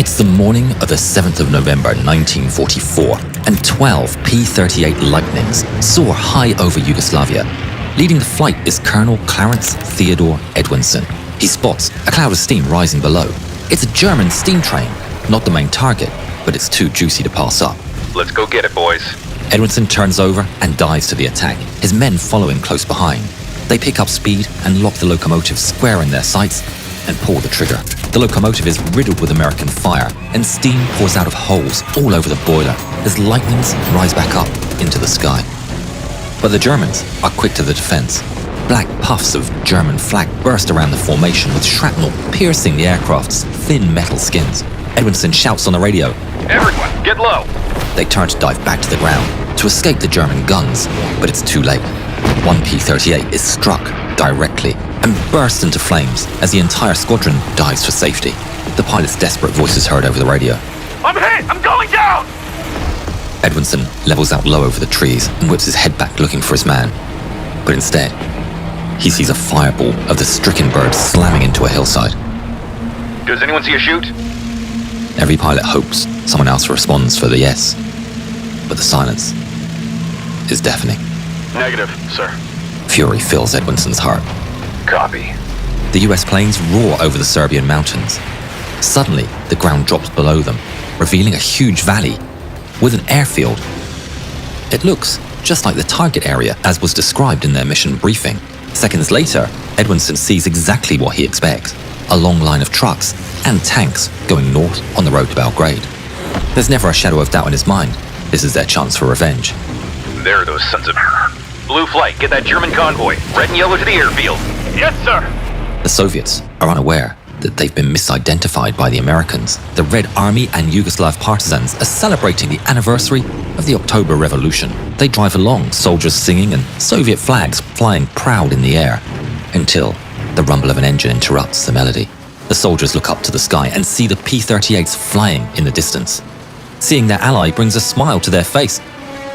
It's the morning of the 7th of November 1944, and 12 P-38 Lightnings soar high over Yugoslavia. Leading the flight is Colonel Clarence Theodore Edwinson. He spots a cloud of steam rising below. It's a German steam train, not the main target, but it's too juicy to pass up. Let's go get it, boys. Edwinson turns over and dives to the attack, his men following close behind. They pick up speed and lock the locomotive square in their sights and pull the trigger. The locomotive is riddled with American fire, and steam pours out of holes all over the boiler as lightnings rise back up into the sky. But the Germans are quick to the defense. Black puffs of German flak burst around the formation with shrapnel piercing the aircraft's thin metal skins. Edwinson shouts on the radio, "Everyone, get low!" They turn to dive back to the ground to escape the German guns, but it's too late. One P-38 is struck directly and bursts into flames as the entire squadron dives for safety. The pilot's desperate voice is heard over the radio. "I'm hit! I'm going down!" Edwinson levels out low over the trees and whips his head back looking for his man. But instead, he sees a fireball of the stricken bird slamming into a hillside. Does anyone see a chute? Every pilot hopes someone else responds for the yes, but the silence is deafening. Negative, sir. Fury fills Edwinson's heart. Copy. The US planes roar over the Serbian mountains. Suddenly, the ground drops below them, revealing a huge valley with an airfield. It looks just like the target area as was described in their mission briefing. Seconds later, Edwinson sees exactly what he expects: a long line of trucks and tanks going north on the road to Belgrade. There's never a shadow of doubt in his mind. This is their chance for revenge. There are those sons of... Blue flight, get that German convoy. Red and yellow to the airfield. Yes, sir. The Soviets are unaware that they've been misidentified by the Americans. The Red Army and Yugoslav partisans are celebrating the anniversary of the October Revolution. They drive along, soldiers singing and Soviet flags flying proud in the air, until the rumble of an engine interrupts the melody. The soldiers look up to the sky and see the P-38s flying in the distance. Seeing their ally brings a smile to their face.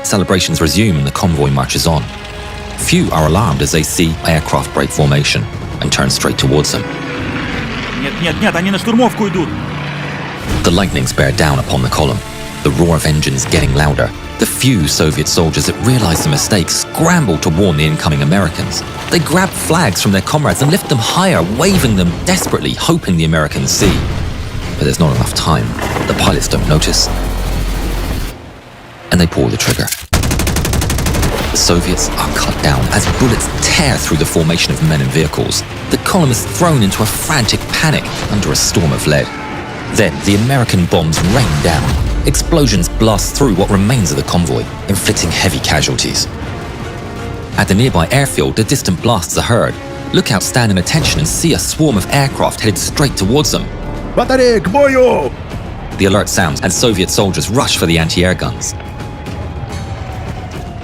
Celebrations resume and the convoy marches on. Few are alarmed as they see aircraft break formation and turn straight towards them. Нет, они на штурмовку идут. The lightnings bear down upon the column, the roar of engines getting louder. The few Soviet soldiers that realize the mistake scramble to warn the incoming Americans. They grab flags from their comrades and lift them higher, waving them desperately, hoping the Americans see. But there's not enough time. The pilots don't notice, and they pull the trigger. The Soviets are cut down as bullets tear through the formation of men and vehicles. The column is thrown into a frantic panic under a storm of lead. Then the American bombs rain down. Explosions blast through what remains of the convoy, inflicting heavy casualties. At the nearby airfield, the distant blasts are heard. Lookouts stand in attention and see a swarm of aircraft headed straight towards them. Батарея к бою! The alert sounds and Soviet soldiers rush for the anti-air guns.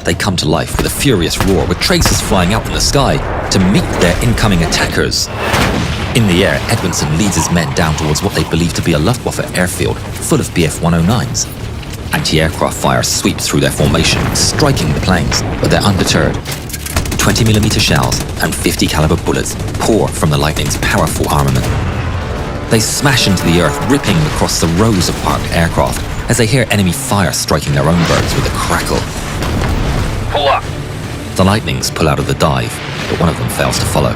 They come to life with a furious roar, with tracers flying out in the sky to meet their incoming attackers. In the air, Edwinson leads his men down towards what they believe to be a Luftwaffe airfield full of Bf-109s. Anti-aircraft fire sweeps through their formation, striking the planes, but they're undeterred. 20mm shells and 50 caliber bullets pour from the Lightning's powerful armament. They smash into the earth, ripping across the rows of parked aircraft as they hear enemy fire striking their own birds with a crackle. Pull up. The Lightnings pull out of the dive, but one of them fails to follow.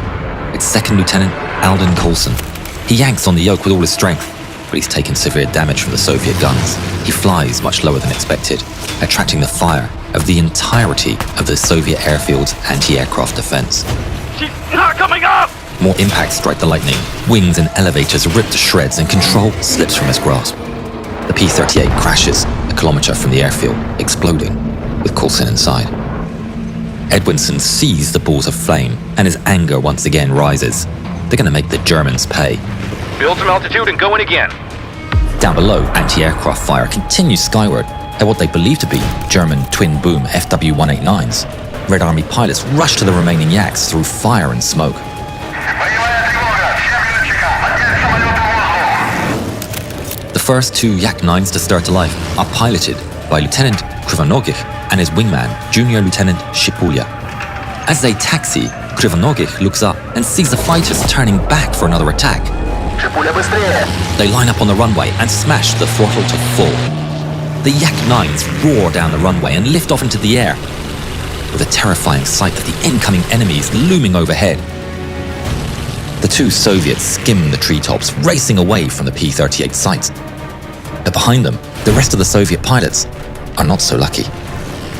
It's Second Lieutenant Alden Coulson. He yanks on the yoke with all his strength, but he's taken severe damage from the Soviet guns. He flies much lower than expected, attracting the fire of the entirety of the Soviet airfield's anti-aircraft defense. She's not coming up! More impacts strike the Lightning. Wings and elevators rip to shreds and control slips from his grasp. The P-38 crashes a kilometer from the airfield, exploding, with Coulson inside. Edwinson sees the balls of flame, and his anger once again rises. They're going to make the Germans pay. Build some altitude and go in again. Down below, anti-aircraft fire continues skyward at what they believe to be German twin-boom FW-189s. Red Army pilots rush to the remaining Yaks through fire and smoke. The first two Yak-9s to stir to life are piloted by Lieutenant Krivonogich and his wingman, Junior Lieutenant Shipulya. As they taxi, Krivonogich looks up and sees the fighters turning back for another attack. They line up on the runway and smash the throttle to full. The Yak-9s roar down the runway and lift off into the air, with a terrifying sight of the incoming enemies looming overhead. The two Soviets skim the treetops, racing away from the P-38 sights. But behind them, the rest of the Soviet pilots are not so lucky.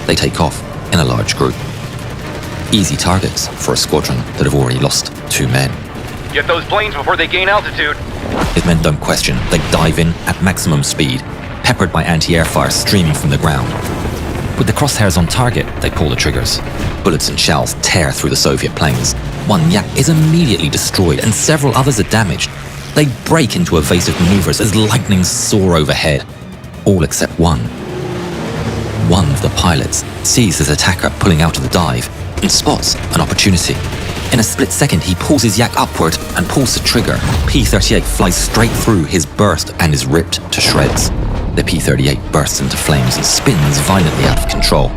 They take off in a large group. Easy targets for a squadron that have already lost 2 men. Get those planes before they gain altitude. His men don't question. They dive in at maximum speed, peppered by anti-air fire streaming from the ground. With the crosshairs on target, they pull the triggers. Bullets and shells tear through the Soviet planes. One Yak is immediately destroyed and several others are damaged. They break into evasive maneuvers as lightnings soar overhead, all except one. One of the pilots sees his attacker pulling out of the dive and spots an opportunity. In a split second, he pulls his Yak upward and pulls the trigger. P-38 flies straight through his burst and is ripped to shreds. The P-38 bursts into flames and spins violently out of control.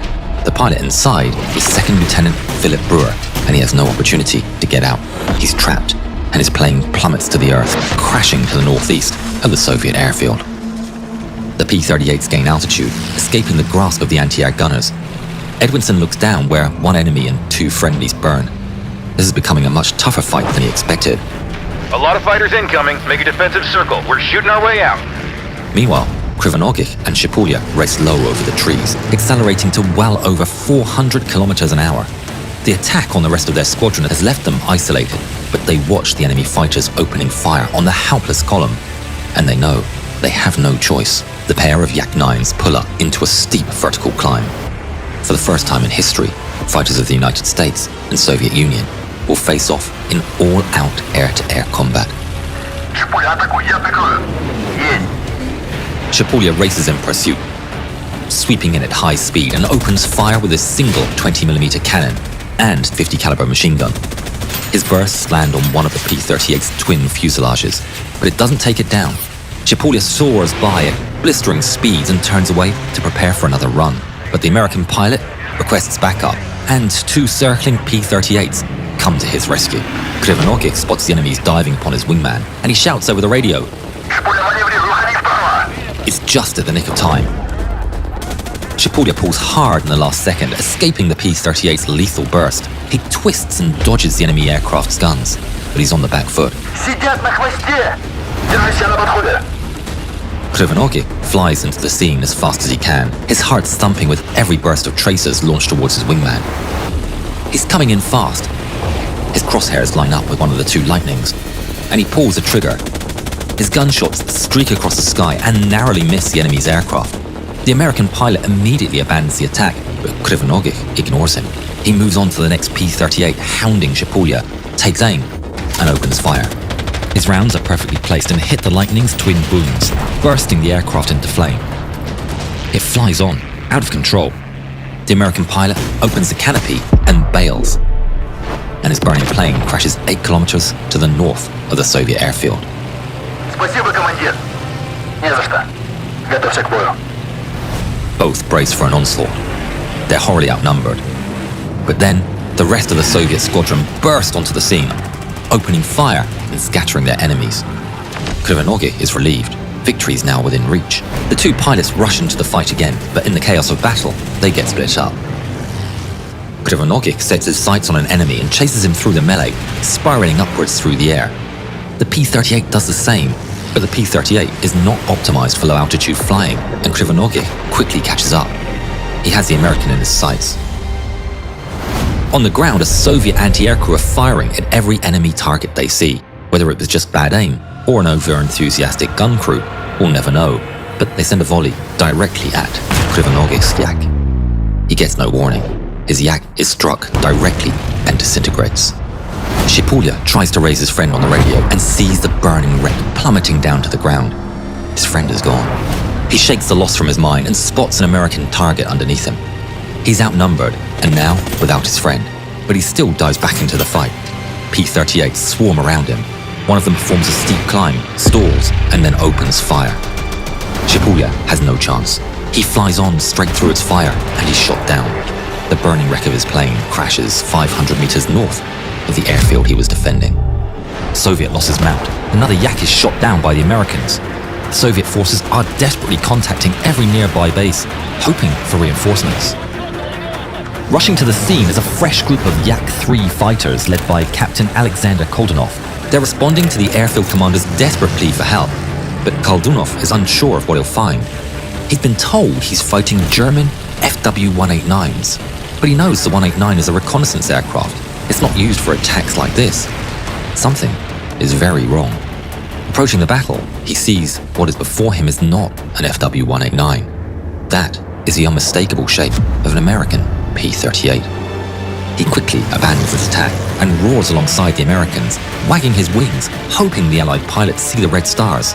The pilot inside is Second Lieutenant Philip Brewer, and he has no opportunity to get out. He's trapped, and his plane plummets to the earth, crashing to the northeast of the Soviet airfield. The P-38s gain altitude, escaping the grasp of the anti-air gunners. Edwinson looks down where one enemy and 2 friendlies burn. This is becoming a much tougher fight than he expected. A lot of fighters incoming. Make a defensive circle. We're shooting our way out. Meanwhile, Krivonogich and Shipulya race low over the trees, accelerating to well over 400 kilometers an hour. The attack on the rest of their squadron has left them isolated, but they watch the enemy fighters opening fire on the helpless column, and they know they have no choice. The pair of Yak-9s pull up into a steep vertical climb. For the first time in history, fighters of the United States and Soviet Union will face off in all-out air-to-air combat. Shipulya races in pursuit, sweeping in at high speed and opens fire with a single 20mm cannon and 50 caliber machine gun. His bursts land on one of the P-38's twin fuselages, but it doesn't take it down. Shipulya soars by at blistering speeds and turns away to prepare for another run. But the American pilot requests backup, and 2 circling P-38s come to his rescue. Krivonogich spots the enemies diving upon his wingman, and he shouts over the radio. It's just at the nick of time. Shipulya pulls hard in the last second, escaping the P-38's lethal burst. He twists and dodges the enemy aircraft's guns, but he's on the back foot. Krivonogich flies into the scene as fast as he can, his heart thumping with every burst of tracers launched towards his wingman. He's coming in fast. His crosshairs line up with one of the 2 lightnings, and he pulls the trigger. His gunshots streak across the sky and narrowly miss the enemy's aircraft. The American pilot immediately abandons the attack, but Krivonogich ignores him. He moves on to the next P-38, hounding Shipulya, takes aim, and opens fire. His rounds are perfectly placed and hit the Lightning's twin booms, bursting the aircraft into flame. It flies on, out of control. The American pilot opens the canopy and bails, and his burning plane crashes 8 kilometers to the north of the Soviet airfield. Both brace for an onslaught. They're horribly outnumbered. But then, the rest of the Soviet squadron burst onto the scene, opening fire and scattering their enemies. Krivonogich is relieved. Victory is now within reach. The 2 pilots rush into the fight again, but in the chaos of battle, they get split up. Krivonogich sets his sights on an enemy and chases him through the melee, spiraling upwards through the air. The P-38 does the same, but the P-38 is not optimized for low-altitude flying, and Krivonogich quickly catches up. He has the American in his sights. On the ground, a Soviet anti-air crew are firing at every enemy target they see. Whether it was just bad aim or an over-enthusiastic gun crew, we'll never know, but they send a volley directly at Krivonogich's Yak. He gets no warning. His Yak is struck directly and disintegrates. Shipulya tries to raise his friend on the radio and sees the burning wreck plummeting down to the ground. His friend is gone. He shakes the loss from his mind and spots an American target underneath him. He's outnumbered, and now without his friend, but he still dives back into the fight. P-38s swarm around him. One of them performs a steep climb, stalls, and then opens fire. Shipulya has no chance. He flies on straight through its fire, and he's shot down. The burning wreck of his plane crashes 500 meters north of the airfield he was defending. Soviet losses mount. Another Yak is shot down by the Americans. Soviet forces are desperately contacting every nearby base, hoping for reinforcements. Rushing to the scene is a fresh group of Yak-3 fighters led by Captain Alexander Koldunov. They're responding to the airfield commander's desperate plea for help, but Koldunov is unsure of what he'll find. He's been told he's fighting German FW-189s, but he knows the 189 is a reconnaissance aircraft. It's not used for attacks like this. Something is very wrong. Approaching the battle, he sees what is before him is not an FW-189. That is the unmistakable shape of an American P-38. He quickly abandons his attack and roars alongside the Americans, wagging his wings, hoping the Allied pilots see the red stars.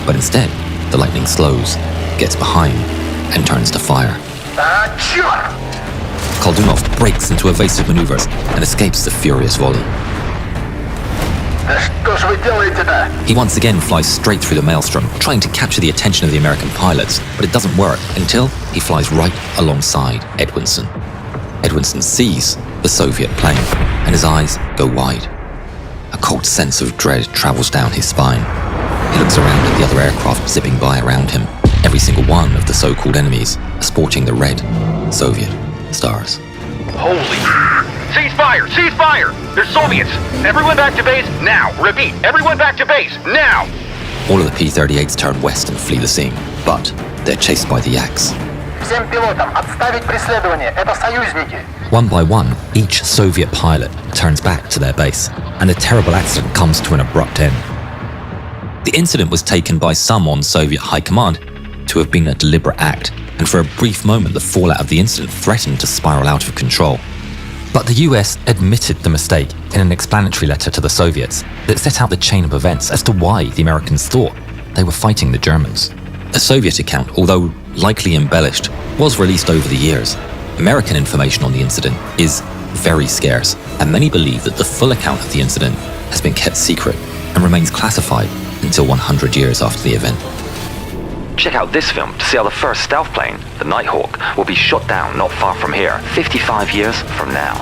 But instead, the lightning slows, gets behind, and turns to fire. Koldunov breaks into evasive maneuvers and escapes the furious volley. He once again flies straight through the maelstrom, trying to capture the attention of the American pilots, but it doesn't work until he flies right alongside Edwinson. Edwinson sees the Soviet plane, and his eyes go wide. A cold sense of dread travels down his spine. He looks around at the other aircraft zipping by around him. Every single one of the so-called enemies are sporting the red Soviet stars. Holy... Cease fire! Cease fire! They're Soviets! Everyone back to base, now! Repeat, everyone back to base, now! All of the P-38s turn west and flee the scene, but they're chased by the Yaks. Всем пилотам отставить преследование, это союзники. One by one, each Soviet pilot turns back to their base, and the terrible accident comes to an abrupt end. The incident was taken by some on Soviet high command to have been a deliberate act, and for a brief moment the fallout of the incident threatened to spiral out of control. But the US admitted the mistake in an explanatory letter to the Soviets that set out the chain of events as to why the Americans thought they were fighting the Germans. A Soviet account, although likely embellished, was released over the years. American information on the incident is very scarce, and many believe that the full account of the incident has been kept secret and remains classified until 100 years after the event. Check out this film to see how the first stealth plane, the Nighthawk, will be shot down not far from here, 55 years from now.